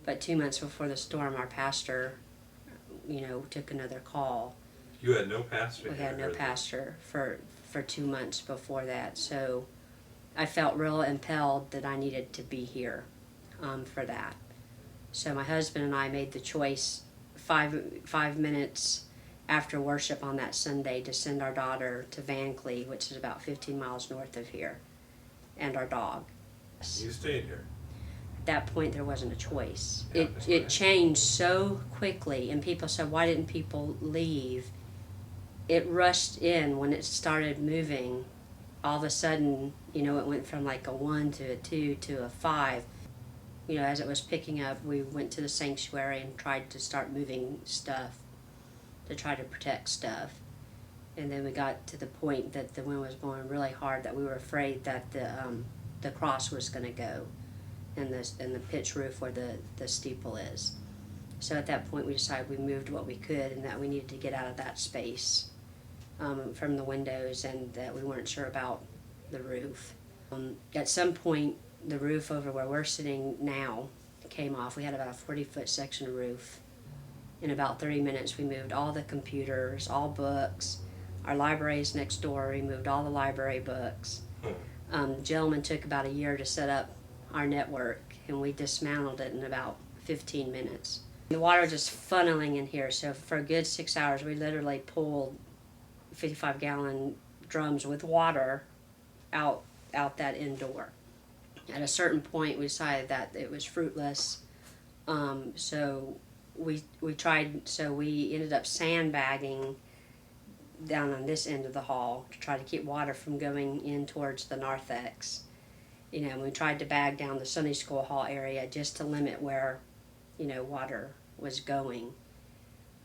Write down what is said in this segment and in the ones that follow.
But 2 months before the storm, our pastor, took another call. You had no pastor? We had no pastor for 2 months before that. So I felt real impelled that I needed to be here for that. So my husband and I made the choice 5 minutes after worship on that Sunday to send our daughter to Van Cleve, which is about 15 miles north of here, and our dog. You stayed here? At that point, there wasn't a choice. Yeah, It changed so quickly, and people said, why didn't people leave? It rushed in when it started moving. All of a sudden, it went from like a 1 to a 2 to a 5. As it was picking up, we went to the sanctuary and tried to start moving stuff to try to protect stuff. And then we got to the point that the wind was blowing really hard that we were afraid that the cross was going to go in the pitch roof where the steeple is. So at that point we decided we moved what we could and that we needed to get out of that space from the windows, and that we weren't sure about the roof. At some point the roof over where we're sitting now came off. We had about a 40-foot section of roof. In about 30 minutes we moved all the computers, all books. Our library is next door. We moved all the library books. The gentleman took about a year to set up our network, and we dismantled it in about 15 minutes. The water was just funneling in here, so for a good 6 hours we literally pulled 55-gallon drums with water out that indoor. At a certain point we decided that it was fruitless, so we ended up sandbagging down on this end of the hall to try to keep water from going in towards the narthex. We tried to bag down the Sunday school hall area just to limit where, water was going.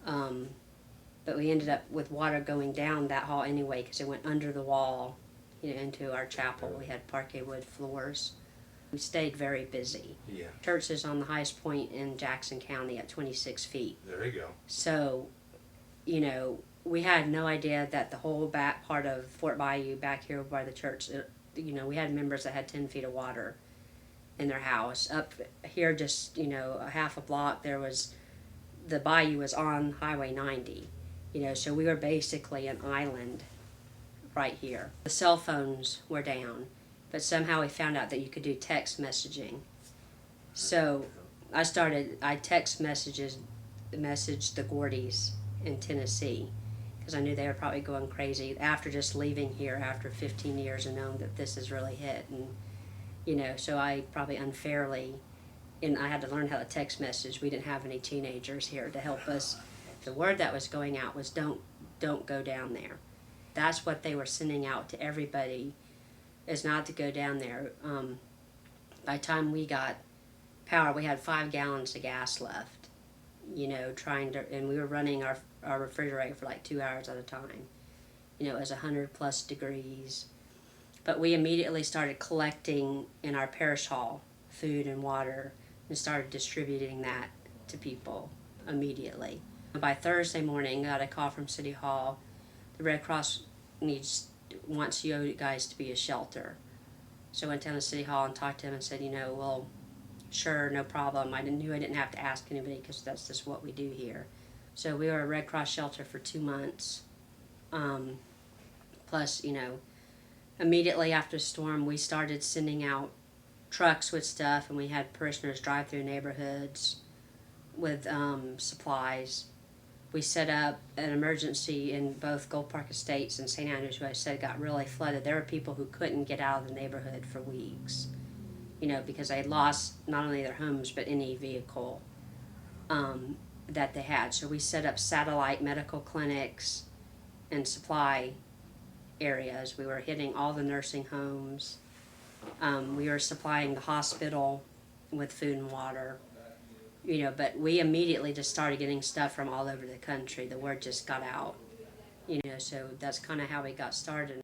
But we ended up with water going down that hall anyway because it went under the wall, into our chapel. We had parquet wood floors. We stayed very busy. Yeah. Church is on the highest point in Jackson County at 26 feet. There you go. So, we had no idea that the whole back part of Fort Bayou back here by the church, we had members that had 10 feet of water in their house. Up here just, a half a block, the bayou was on Highway 90. So we were basically an island right here. The cell phones were down, but somehow we found out that you could do text messaging. So I text messaged the Gordys in Tennessee, because I knew they were probably going crazy after just leaving here after 15 years and knowing that this has really hit. And, so I probably unfairly, and I had to learn how to text message. We didn't have any teenagers here to help us. The word that was going out was don't go down there. That's what they were sending out to everybody, is not to go down there. By the time we got power, we had 5 gallons of gas left, and we were running our refrigerator for like 2 hours at a time. It was 100+ degrees. But we immediately started collecting in our parish hall food and water and started distributing that to people immediately. By Thursday morning, I got a call from City Hall. The Red Cross wants you guys to be a shelter. So I went down to City Hall and talked to him and said, well, sure, no problem. I knew I didn't have to ask anybody because that's just what we do here. So we were a Red Cross shelter for 2 months. Plus, immediately after the storm, we started sending out trucks with stuff, and we had parishioners drive through neighborhoods with supplies. We set up an emergency in both Gold Park Estates and St. Andrews, who I said got really flooded. There were people who couldn't get out of the neighborhood for weeks, because they lost not only their homes but any vehicle that they had. So we set up satellite medical clinics and supply areas. We were hitting all the nursing homes. We were supplying the hospital with food and water. But we immediately just started getting stuff from all over the country. The word just got out. So that's kind of how we got started.